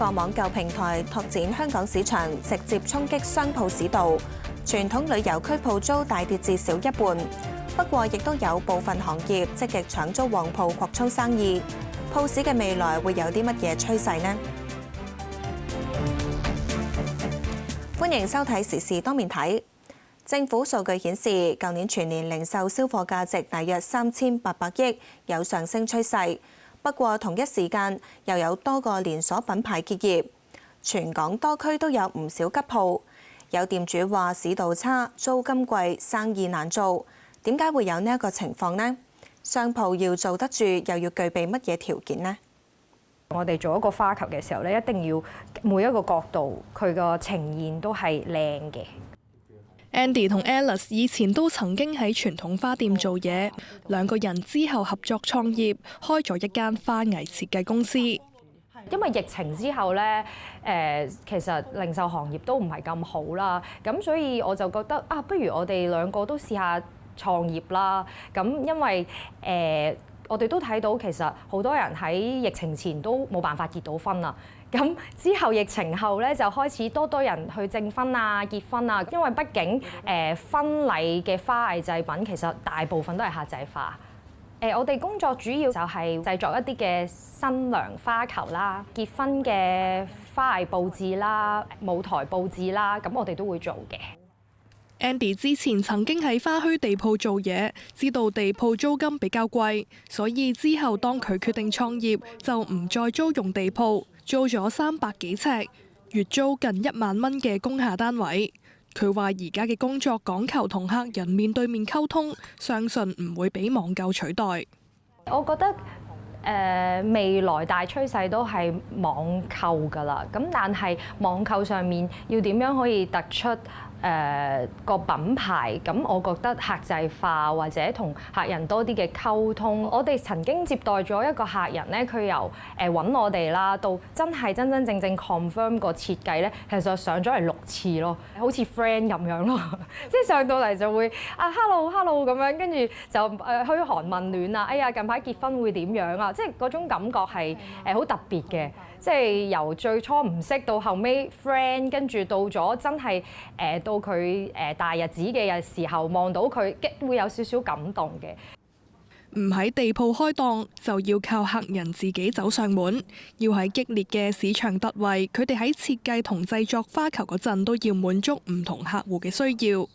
個網購平台拓展香港市場，直接衝擊商鋪市道。傳統旅遊區鋪租大跌至少一半。不過，亦都有部分行業積極搶租旺鋪擴充生意。鋪市嘅未來會有啲乜嘢趨勢呢？歡迎收睇時事多面睇。政府數據顯示，舊年全年零售銷貨價值大約3800億，有上升趨勢。不過同一時間又有多個連鎖品牌結業，全港多區都有唔少吉鋪。有店主話市道差、租金貴、生意難做。點解會有呢一個情況呢？商鋪要做得住，又要具備乜嘢條件呢？我哋做一個花球嘅時候咧，一定要每一個角度佢個呈現都係靚嘅。Andy 同 Alice 以前都曾經喺傳統花店做嘢，兩個人之後合作創業，開咗一間花藝設計公司。因為疫情之後咧，其實零售行業都唔係咁好啦，咁所以我就覺得不如我哋兩個都試下創業啦。咁因為我哋都睇到其實好多人喺疫情前都冇辦法結到婚啦。咁之後疫情後咧就開始多人去證婚啊、結婚啊。因為畢竟婚禮嘅花藝製品其實大部分都係客製化。我哋工作主要就係製作一啲嘅新娘花球啦、結婚嘅花藝佈置啦、舞台佈置啦，咁我哋都會做嘅。Andy 之前曾經喺花墟地鋪做嘢，知道地鋪租金比較貴，所以之後當佢決定創業，就唔再租用地鋪，租咗300幾尺，月租近1萬蚊嘅工廈單位。佢話而家嘅工作講求同客人面對面溝通，相信唔會俾網購取代。我覺得未來大趨勢都係網購㗎啦，咁但係網購上面要點樣可以突出個品牌，咁我覺得客製化或者同客人多啲嘅溝通。我哋曾經接待咗一個客人咧，佢由揾我哋啦，到真正 confirm 個設計咧，其實上咗嚟6次咯，好似 friend 咁樣咯，即係上到嚟就會hello 咁樣，跟住就噓寒問暖啊，哎呀近排結婚會點樣啊，即係嗰種感覺係好特別嘅。即係由最初唔識到後尾 friend， 跟住到咗真係到佢大日子嘅時候，望到佢會有少少感動嘅。唔喺地鋪開檔，就要靠客人自己走上門。要喺激烈嘅市場突圍，佢哋喺設計同製作花球嗰陣都要滿足唔同客戶嘅需要。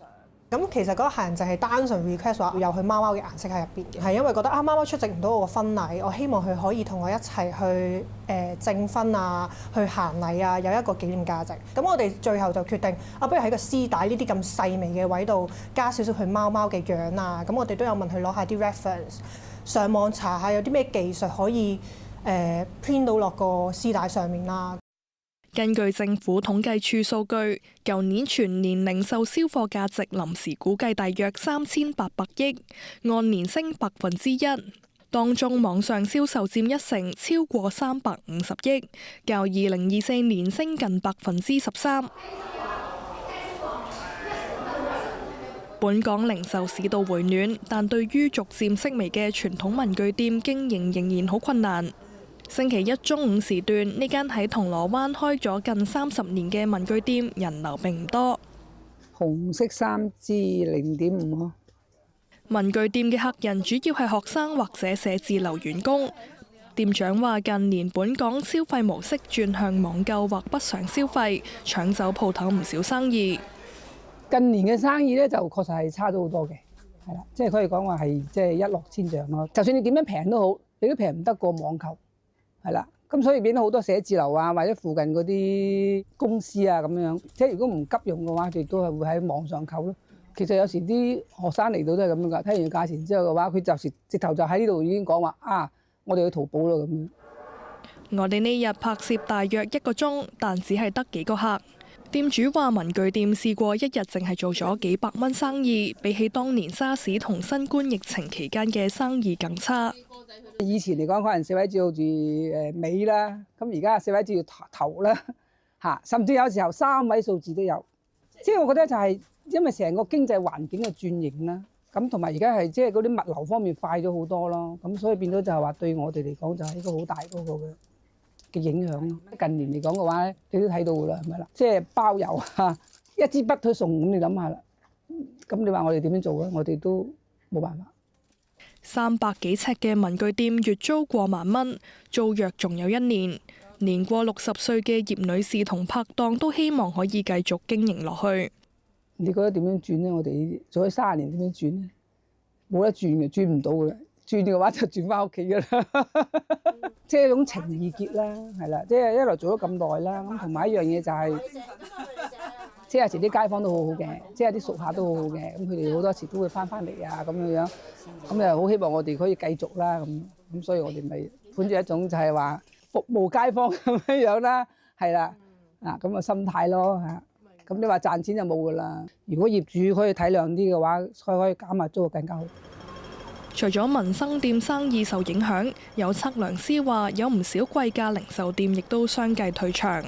咁其實嗰個客人就係單純 request 話有佢貓貓嘅顏色喺入邊嘅，係因為覺得貓貓出席唔到我個婚禮，我希望佢可以同我一齊去證婚啊，去行禮啊，有一個紀念價值。咁我哋最後就決定不如喺個絲帶呢啲咁細微嘅位度加少少佢貓貓嘅樣啊。咁我哋都有問佢攞下啲 reference， 上網查下有啲咩技術可以print 到落個絲帶上面啦。根據政府統計處數據，舊年全年零售銷貨價值臨時估計大約3800億，按年升1%。當中網上銷售佔1成，超過350億，較2024年升近13%。本港零售市道回暖，但對於逐漸式微嘅傳統文具店經營仍然好困難。星期一中午時段，呢間喺銅鑼灣開咗近30年嘅文具店，人流並唔多。紅色3支0.5咯。文具店嘅客人主要係學生或者寫字樓員工。店長話：近年本港消費模式轉向網購或北上消費，搶走鋪頭唔少生意。近年嘅生意咧就確實係差咗好多嘅，係啦，即係可以講話係即係一落千丈咯。就算你點樣平都好，你都平唔得過網購。係啦，咁所以變咗好多寫字樓啊，或者附近嗰啲公司啊咁樣，即係如果唔急用嘅話，佢哋都係會喺網上購咯。其實有時啲學生嚟到都係咁樣㗎，睇完價錢之後嘅話，佢就直頭就喺呢度已經講話我哋去淘寶咯咁樣。我哋呢日拍攝大約1個鐘，但只係得幾個客。店主話文具店試過一日淨係做咗幾百蚊生意，比起當年沙士同新冠疫情期間嘅生意更差。以前嚟講，可能4位字好似尾啦，咁而家4位字要頭啦，甚至有時候3位數字都有。即係我覺得就係因為成個經濟環境嘅轉型啦，咁同埋而家係即係嗰啲物流方面快咗好多咯，咁所以變咗就係話對我哋嚟講就係一個好大嗰個嘅影響咯。近年嚟講嘅話咧，你都睇到㗎啦，係咪啦？即係包郵啊，一支筆都送，咁你諗下啦。咁你話我哋點樣做咧？我哋都冇辦法。300幾尺嘅文具店月租過萬蚊，租約仲有1年。年過60歲嘅葉女士同拍檔都希望可以繼續經營落去。你覺得點樣轉咧？我哋做咗30年點樣轉咧？冇得轉嘅，轉唔到嘅。轉嘅話就轉翻屋企㗎啦。即係一種情意結啦，係啦。即係一來做咗咁耐啦，咁同埋一樣嘢就係、即係有時啲街坊都好好嘅，即係啲熟客都好好嘅。咁佢哋好多時都會翻嚟啊，咁樣樣。咁又好希望我哋可以繼續啦。咁所以我哋咪本住一種就係話服務街坊咁樣樣啦，係啦。啊咁嘅心態咯嚇。咁你話賺錢就冇㗎啦。如果業主可以體諒啲嘅話，可以減下租更加好。除咗民生店生意受影響，有測量師話有唔少貴價零售店亦都相繼退場。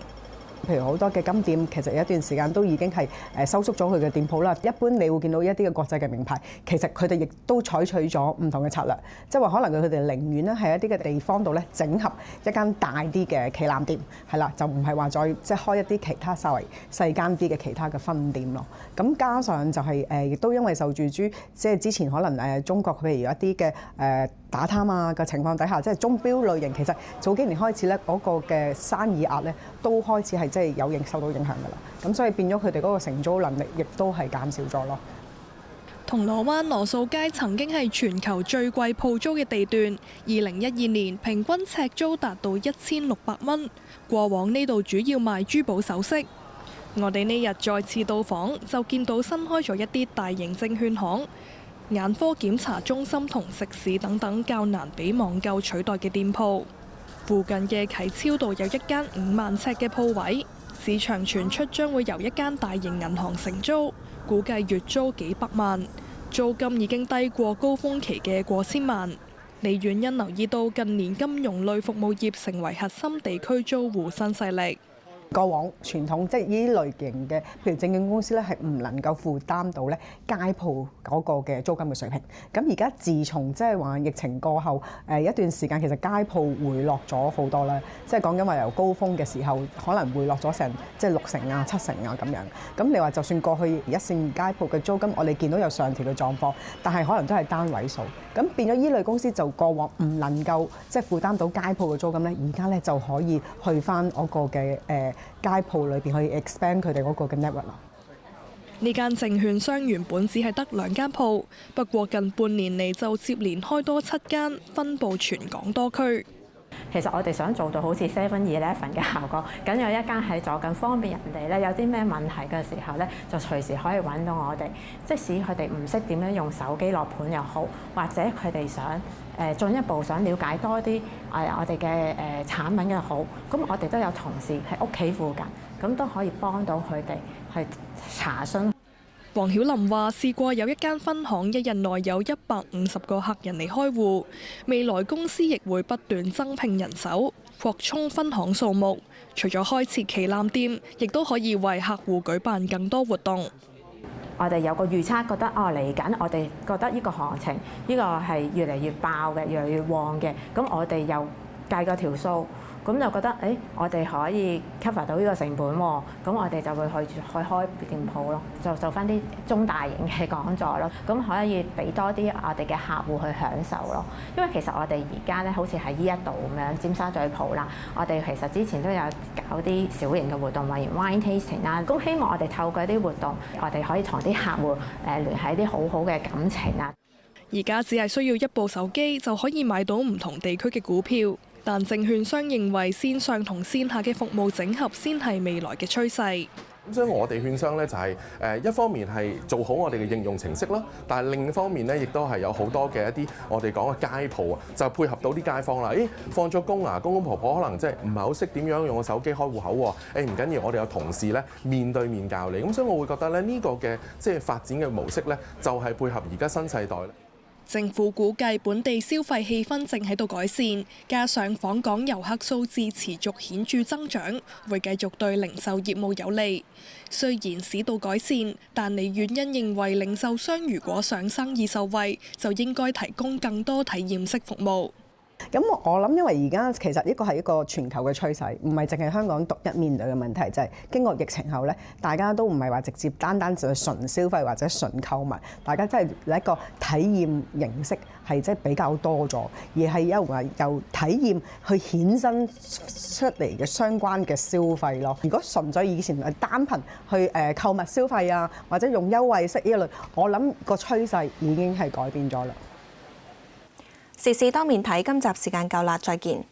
譬如好多嘅金店，其實有一段時間都已經係收縮咗佢嘅店鋪啦。一般你會見到一啲嘅國際嘅名牌，其實佢哋亦都採取咗唔同嘅策略，即係話可能佢哋寧願咧喺一啲嘅地方度咧整合一間大啲嘅旗艦店，係啦，就唔係話再即係開一啲其他稍微細間啲嘅其他嘅分店咯。咁加上就係亦都因為受住即係之前可能中國譬如有一啲嘅打貪啊嘅情況底下，即係鐘錶類型，其實早幾年開始咧嗰個嘅生意額咧都開始係即係有受到影響㗎啦。咁所以變咗佢哋嗰個承租能力亦都係減少咗咯。銅鑼灣羅素街曾經係全球最貴鋪租嘅地段，2012年平均尺租達到1600蚊。過往呢度主要賣珠寶首飾。我哋呢日再次到訪，就見到新開咗一啲大型證券行、眼科檢查中心同食肆等等較難俾網購取代嘅店鋪。附近嘅啟超道有一間5萬尺嘅鋪位，市場傳出將會由一間大型銀行承租，估計月租幾百萬，租金已經低過高峰期嘅過千萬。李婉欣留意到近年金融類服務業成為核心地區租戶新勢力。過往傳統即係呢類型嘅，譬如證券公司咧，係唔能夠負擔到咧街鋪嗰個嘅租金嘅水平。咁而家自從即係話疫情過後，一段時間其實街鋪回落咗好多啦。即係講緊話由高峰嘅時候，可能回落咗成即係6成啊、7成啊咁樣。咁你話就算過去一線街鋪嘅租金，我哋見到有上調嘅狀況，但係可能都係單位數。咁變咗依類公司就過往唔能夠即係負擔到街鋪嘅租金咧，而家咧就可以去翻嗰個嘅街鋪裏邊去 expand 佢哋嗰個嘅 network 啦。呢間證券商原本只係得2間鋪，不過近半年嚟就接連開多7間，分佈全港多區。其實我哋想做到好似 7-Eleven 嘅效果，咁有一間喺左近，方便人哋咧有啲咩問題嘅時候咧，就隨時可以揾到我哋。即使佢哋唔識點樣用手機落盤又好，或者佢哋想進一步想了解多啲我哋嘅產品又好，咁我哋都有同事喺屋企附近，咁都可以幫到佢哋去查詢。黃曉琳話：試過有一間分行，一日內有150個客人嚟開戶，未來公司亦會不斷增聘人手，擴充分行數目。除咗開設旗艦店，亦都可以為客戶舉辦更多活動。我哋有個預測，覺得嚟緊，我哋覺得呢個行情，呢個係越嚟越爆嘅，越嚟越旺嘅。咁我哋又計個條數。咁就覺得，我哋可以 cover 到呢個成本喎，咁我哋就會去開店鋪咯，就做翻啲中大型嘅講座咯，咁可以俾多啲我哋嘅客戶去享受咯。因為其實我哋而家咧，好似喺呢一度咁樣，尖沙咀鋪啦，我哋其實之前都有搞啲小型嘅活動，例如 wine tasting 啦，咁希望我哋透過啲活動，我哋可以同啲客戶聯繫啲好好嘅感情啊。而家只係需要一部手機就可以買到唔同地區嘅股票。但證券商認為線上同線下嘅服務整合先係未來嘅趨勢。咁所以我哋券商咧就係一方面係做好我哋嘅應用程式啦，但係另一方面咧亦都係有好多嘅一啲我哋講嘅街鋪啊，就配合到啲街坊啦。放咗工啊，公公婆婆可能即係唔係好識點樣用個手機開戶口喎。唔緊要，我哋有同事咧面對面教你。咁所以我會覺得咧呢個嘅即係發展嘅模式咧，就係配合而家新世代咧。政府估計本地消費氣氛正喺度改善，加上訪港遊客數字持續顯著增長，會繼續對零售業務有利。雖然市道改善，但李婉欣認為零售商如果想生意受惠，就應該提供更多體驗式服務。咁我諗，因為而家其實呢個係一個全球嘅趨勢，唔係淨係香港獨一面對嘅問題，就係經過疫情後咧，大家都唔係話直接單單就係純消費或者純購物，大家真係一個體驗形式係即係比較多咗，而係由體驗去衍生出嚟嘅相關嘅消費咯。如果純粹以前係單憑去購物消費啊，或者用優惠式呢一類，我諗個趨勢已經係改變咗啦。時事多面睇，今集時間夠啦，再見。